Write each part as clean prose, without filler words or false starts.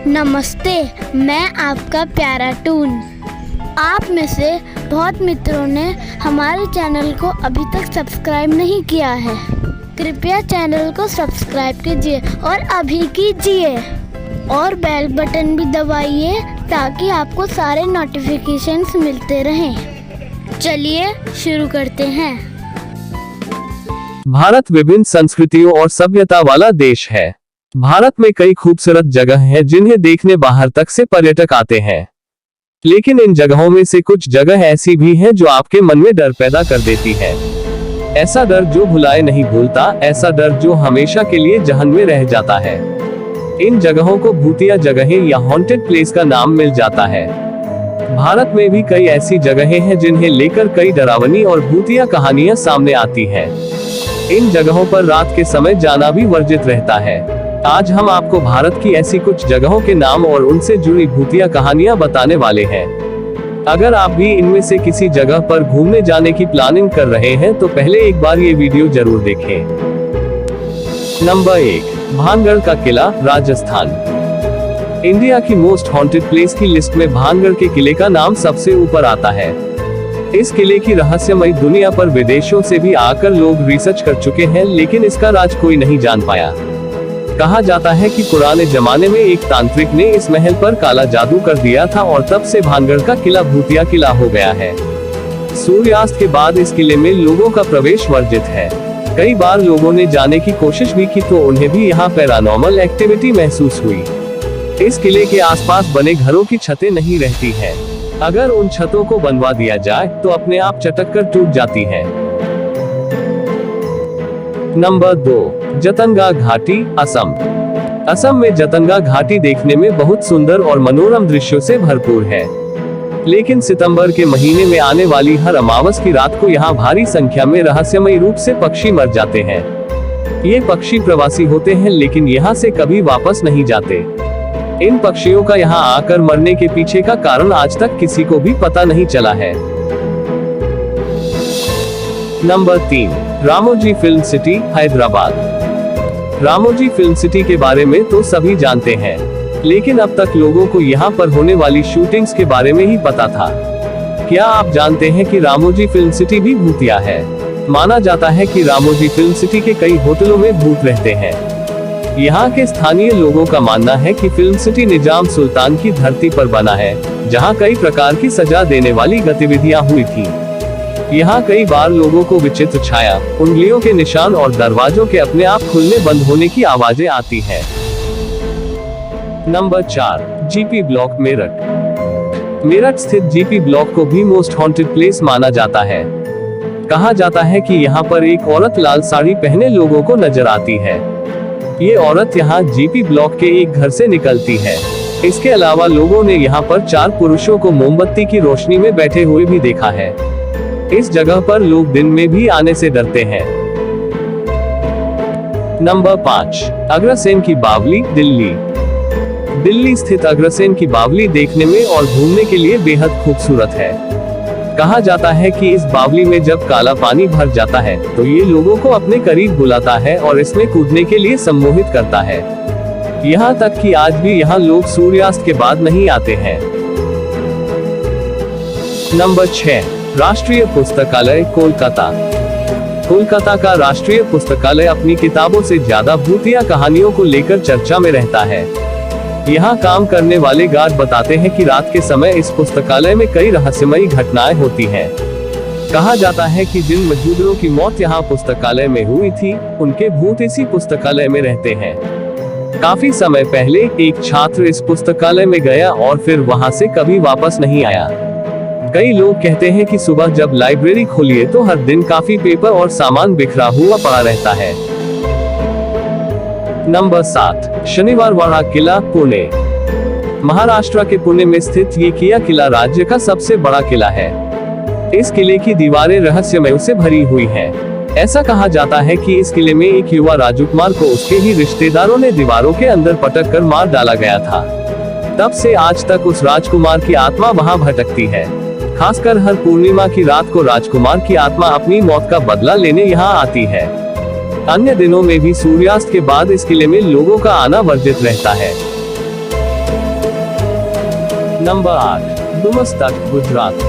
नमस्ते, मैं आपका प्यारा टून। आप में से बहुत मित्रों ने हमारे चैनल को अभी तक सब्सक्राइब नहीं किया है। कृपया चैनल को सब्सक्राइब कीजिए और अभी कीजिए और बेल बटन भी दबाइए ताकि आपको सारे नोटिफिकेशंस मिलते रहें। चलिए शुरू करते हैं। भारत विभिन्न संस्कृतियों और सभ्यता वाला देश है। भारत में कई खूबसूरत जगह हैं जिन्हें देखने बाहर तक से पर्यटक आते हैं। लेकिन इन जगहों में से कुछ जगह ऐसी भी हैं जो आपके मन में डर पैदा कर देती है। ऐसा डर जो भुलाए नहीं भूलता, ऐसा डर जो हमेशा के लिए जहन में रह जाता है। इन जगहों को भूतिया जगहें या हॉन्टेड प्लेस का नाम मिल जाता है। भारत में भी कई ऐसी जगहें हैं जिन्हें लेकर कई डरावनी और भूतिया कहानियां सामने आती हैं। इन जगहों पर रात के समय जाना भी वर्जित रहता है। आज हम आपको भारत की ऐसी कुछ जगहों के नाम और उनसे जुड़ी भूतिया कहानियां बताने वाले हैं। अगर आप भी इनमें से किसी जगह पर घूमने जाने की प्लानिंग कर रहे हैं तो पहले एक बार ये वीडियो जरूर देखें। नंबर 1, भानगढ़ का किला, राजस्थान। इंडिया की मोस्ट हॉन्टेड प्लेस की लिस्ट में भानगढ़ के किले का नाम सबसे ऊपर आता है। इस किले की रहस्यमयी दुनिया पर विदेशों से भी आकर लोग रिसर्च कर चुके हैं, लेकिन इसका राज कोई नहीं जान पाया। कहा जाता है कि पुराने जमाने में एक तांत्रिक ने इस महल पर काला जादू कर दिया था और तब से भानगढ़ का किला भूतिया किला हो गया है। सूर्यास्त के बाद इस किले में लोगों का प्रवेश वर्जित है। कई बार लोगों ने जाने की कोशिश भी की तो उन्हें भी यहाँ पैरानॉर्मल एक्टिविटी महसूस हुई। इस किले के आसपास बने घरों की छतें नहीं रहती हैं। अगर उन छतों को बनवा दिया जाए तो अपने आप चटक कर टूट जाती हैं। नंबर 2, जतनगा घाटी, असम। असम में जतनगा घाटी देखने में बहुत सुंदर और मनोरम दृश्यों से भरपूर है। लेकिन सितंबर के महीने में आने वाली हर अमावस की रात को यहाँ भारी संख्या में रहस्यमयी रूप से पक्षी मर जाते हैं। ये पक्षी प्रवासी होते हैं लेकिन यहाँ से कभी वापस नहीं जाते। इन पक्षियों का यहाँ आकर मरने के पीछे का कारण आज तक किसी को भी पता नहीं चला है। Number 3, Ramoji film city, Hyderabad. Ramoji film city के बारे में तो सभी जानते हैं, लेकिन अब तक लोगों को यहाँ पर होने वाली शूटिंग्स के बारे में ही पता था। क्या आप जानते हैं कि रामोजी फिल्म सिटी भी भूतिया है? माना जाता है कि रामोजी फिल्म सिटी के कई होटलों में भूत रहते हैं। यहाँ के स्थानीय लोगों का मानना है कि फिल्म सिटी निजाम सुल्तान की धरती पर बना है, जहाँ कई प्रकार की सजा देने वाली गतिविधियाँ हुई थी। यहाँ कई बार लोगों को विचित्र छाया, उंगलियों के निशान और दरवाजों के अपने आप खुलने बंद होने की आवाजें आती हैं। Number 4, GP block, Meerut. Meerut स्थित जीपी ब्लॉक को भी मोस्ट हॉन्टेड प्लेस माना जाता है। कहा जाता है कि यहाँ पर एक औरत लाल साड़ी पहने लोगों को नजर आती है। ये औरत यहाँ जीपी ब्लॉक के एक घर से निकलती है। इसके अलावा लोगों ने यहाँ पर 4 पुरुषों को मोमबत्ती की रोशनी में बैठे हुए भी देखा है। इस जगह पर लोग दिन में भी आने से डरते हैं। नंबर 5, अग्रसेन की बावली, दिल्ली। दिल्ली स्थित अग्रसेन की बावली देखने में और घूमने के लिए बेहद खूबसूरत है। कहा जाता है कि इस बावली में जब काला पानी भर जाता है तो ये लोगों को अपने करीब बुलाता है और इसमें कूदने के लिए सम्मोहित करता है। यहाँ तक कि आज भी यहाँ लोग सूर्यास्त के बाद नहीं आते हैं। नंबर 6, राष्ट्रीय पुस्तकालय, कोलकाता। कोलकाता का राष्ट्रीय पुस्तकालय अपनी किताबों से ज्यादा भूतिया कहानियों को लेकर चर्चा में रहता है। यहाँ काम करने वाले गार्ड बताते हैं कि रात के समय इस पुस्तकालय में कई रहस्यमयी घटनाएं होती हैं। कहा जाता है कि जिन मजदूरों की मौत यहाँ पुस्तकालय में हुई थी, उनके भूत इसी पुस्तकालय में रहते हैं। काफी समय पहले एक छात्र इस पुस्तकालय में गया और फिर वहाँ से कभी वापस नहीं आया। कई लोग कहते हैं कि सुबह जब लाइब्रेरी खोलिए तो हर दिन काफी पेपर और सामान बिखरा हुआ पड़ा रहता है। नंबर 7, शनिवारवाड़ा किला, पुणे। महाराष्ट्र के पुणे में स्थित ये किला राज्य का सबसे बड़ा किला है। इस किले की दीवारें रहस्यमय से भरी हुई हैं। ऐसा कहा जाता है कि इस किले में एक युवा राजकुमार को उसके ही रिश्तेदारों ने दीवारों के अंदर पटक कर मार डाला गया था। तब से आज तक उस राजकुमार की आत्मा वहां भटकती है। खासकर हर पूर्णिमा की रात को राजकुमार की आत्मा अपनी मौत का बदला लेने यहाँ आती है। अन्य दिनों में भी सूर्यास्त के बाद इस किले में लोगों का आना वर्जित रहता है। नंबर 8, डुमस तट, गुजरात।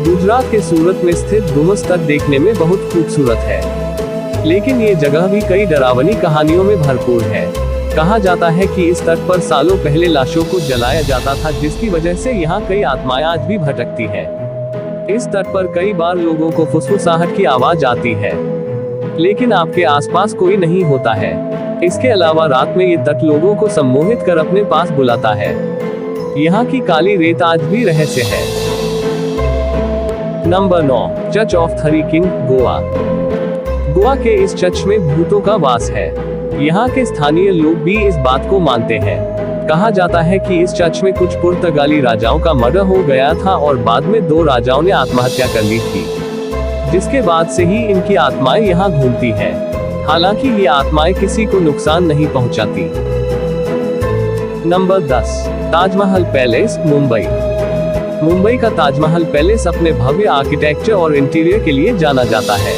गुजरात के सूरत में स्थित डुमस तट देखने में बहुत खूबसूरत है, लेकिन ये जगह भी कई डरावनी कहानियों में भरपूर है। कहा जाता है कि इस तट पर सालों पहले लाशों को जलाया जाता था, जिसकी वजह से यहाँ कई आत्माएं आज भी भटकती हैं। इस तट पर कई बार लोगों को फुसफुसाहट की आवाज आती है, लेकिन आपके आसपास कोई नहीं होता है। इसके अलावा रात में ये तट लोगों को सम्मोहित कर अपने पास बुलाता है। यहाँ की काली रेत आज भी रहस्य है। Number 9, church of three king, Goa. Goa के इस चर्च में भूतों का वास है। यहाँ के स्थानीय लोग भी इस बात को मानते हैं। कहा जाता है कि इस चर्च में कुछ पुर्तगाली राजाओं का मर्डर हो गया था और बाद में 2 राजाओं ने आत्महत्या कर ली थी, जिसके बाद से ही इनकी आत्माएं यहाँ घूमती हैं। हालांकि ये आत्माएं किसी को नुकसान नहीं पहुंचाती। Number 10, Taj Mahal palace, Mumbai. मुंबई का ताजमहल पैलेस अपने भव्य आर्किटेक्चर और इंटीरियर के लिए जाना जाता है।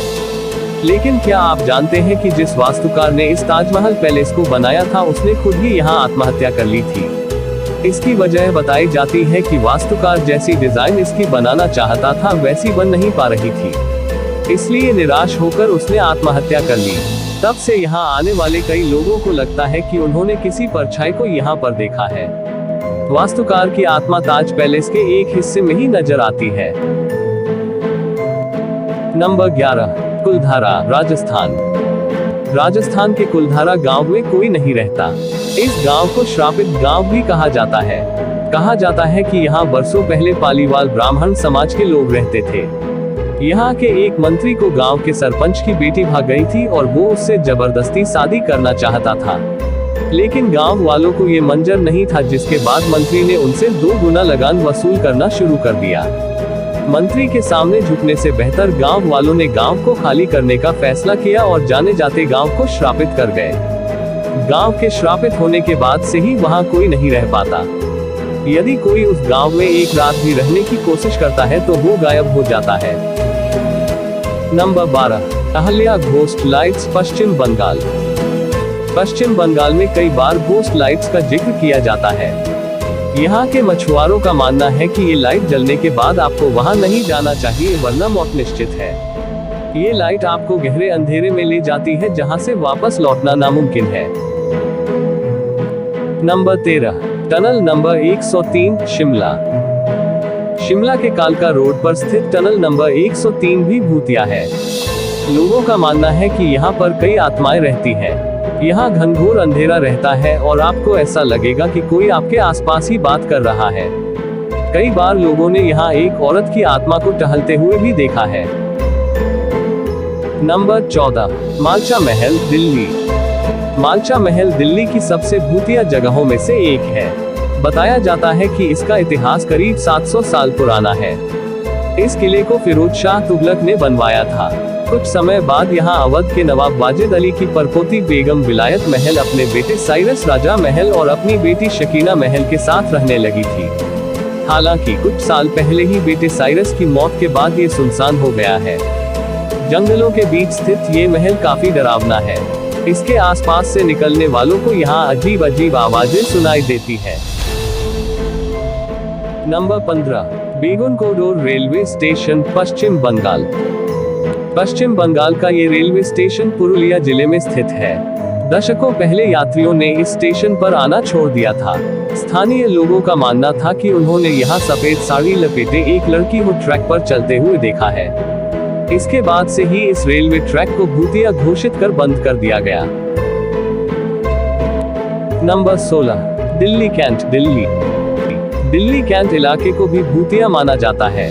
लेकिन क्या आप जानते हैं कि जिस वास्तुकार ने इस ताजमहल पैलेस को बनाया था, उसने खुद ही यहाँ आत्महत्या कर ली थी। इसकी वजह बताई जाती है कि वास्तुकार जैसी डिजाइन इसकी बनाना चाहता था, वैसी बन नहीं पा रही थी, इसलिए निराश होकर उसने आत्महत्या कर ली। तब से यहाँ आने वाले कई लोगों को लगता है कि उन्होंने किसी परछाई को यहाँ पर देखा है। वास्तुकार की आत्मा ताज पैलेस के एक हिस्से में ही नजर आती है। नंबर 11, कुलधारा, राजस्थान। राजस्थान के कुलधारा गांव में कोई नहीं रहता। इस गांव को श्रापित गांव भी कहा जाता है। कहा जाता है कि यहाँ बरसों पहले पालीवाल ब्राह्मण समाज के लोग रहते थे। यहाँ के एक मंत्री को गांव के सरपंच की बेटी भाग गई थी और वो उससे जबरदस्ती शादी करना चाहता था, लेकिन गांव वालों को ये मंजूर नहीं था, जिसके बाद मंत्री ने उनसे 2 गुना लगान वसूल करना शुरू कर दिया। मंत्री के सामने झुकने से बेहतर गांव वालों ने गांव को खाली करने का फैसला किया और जाने जाते गांव को श्रापित कर गए। गांव के श्रापित होने के बाद से ही वहां कोई नहीं रह पाता। यदि कोई उस गांव में एक रात भी रहने की कोशिश करता है तो वो गायब हो जाता है। नंबर 12, अहल्या घोस्ट लाइट्स, पश्चिम बंगाल। पश्चिम बंगाल में कई बार घोस्ट लाइट्स का जिक्र किया जाता है। यहाँ के मछुआरों का मानना है कि ये लाइट जलने के बाद आपको वहाँ नहीं जाना चाहिए, वरना मौत निश्चित है। ये लाइट आपको गहरे अंधेरे में ले जाती है, जहाँ से वापस लौटना नामुमकिन है। Number 13, tunnel number 103, Shimla. Shimla के कालका रोड पर स्थित टनल नंबर 103 भी भूतिया है। लोगों का मानना है कि यहाँ पर कई आत्माएं रहती हैं। यहाँ घनघोर अंधेरा रहता है और आपको ऐसा लगेगा कि कोई आपके आसपास ही बात कर रहा है। कई बार लोगों ने यहाँ एक औरत की आत्मा को टहलते हुए भी देखा है। नंबर 14, मालचा महल, दिल्ली। मालचा महल दिल्ली की सबसे भूतिया जगहों में से एक है। बताया जाता है कि इसका इतिहास करीब 700 साल पुराना है। इस किले को फिरोज शाह तुगलक ने बनवाया था। कुछ समय बाद यहाँ अवध के नवाब वाजिद अली की परपोती बेगम विलायत महल अपने बेटे साइरस राजा महल और अपनी बेटी शकीना महल के साथ रहने लगी थी। हालांकि कुछ साल पहले ही बेटे साइरस की मौत के बाद ये सुनसान हो गया है। जंगलों के बीच स्थित ये महल काफी डरावना है। इसके आसपास से निकलने वालों को यहाँ अजीब अजीब आवाजें सुनाई देती है। नंबर 15, बेगुन कोडोर रेलवे स्टेशन, पश्चिम बंगाल। पश्चिम बंगाल का ये रेलवे स्टेशन पुरुलिया जिले में स्थित है। दशकों पहले यात्रियों ने इस स्टेशन पर आना छोड़ दिया था। स्थानीय लोगों का मानना था कि उन्होंने यहाँ सफेद साड़ी लपेटे एक लड़की को ट्रैक पर चलते हुए देखा है। इसके बाद से ही इस रेलवे ट्रैक को भूतिया घोषित कर बंद कर दिया गया। Number 16, Delhi cantt, Delhi. Delhi cantt इलाके को भी भूतिया माना जाता है।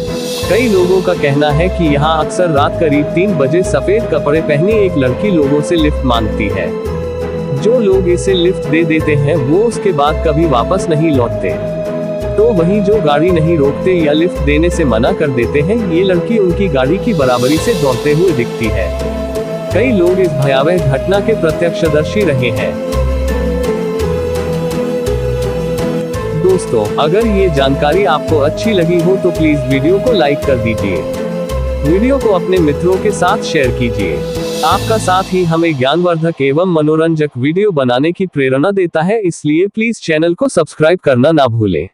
कई लोगों का कहना है कि यहाँ अक्सर रात करीब 3 बजे सफेद कपड़े पहने एक लड़की लोगों से लिफ्ट मांगती है। जो लोग इसे लिफ्ट दे देते हैं वो उसके बाद कभी वापस नहीं लौटते। तो वहीं जो गाड़ी नहीं रोकते या लिफ्ट देने से मना कर देते हैं, ये लड़की उनकी गाड़ी की बराबरी से दौड़ते हुए दिखती है। कई लोग इस भयावह घटना के प्रत्यक्षदर्शी रहे हैं। दोस्तों, अगर ये जानकारी आपको अच्छी लगी हो तो प्लीज वीडियो को लाइक कर दीजिए। वीडियो को अपने मित्रों के साथ शेयर कीजिए। आपका साथ ही हमें ज्ञानवर्धक एवं मनोरंजक वीडियो बनाने की प्रेरणा देता है, इसलिए प्लीज चैनल को सब्सक्राइब करना ना भूलें।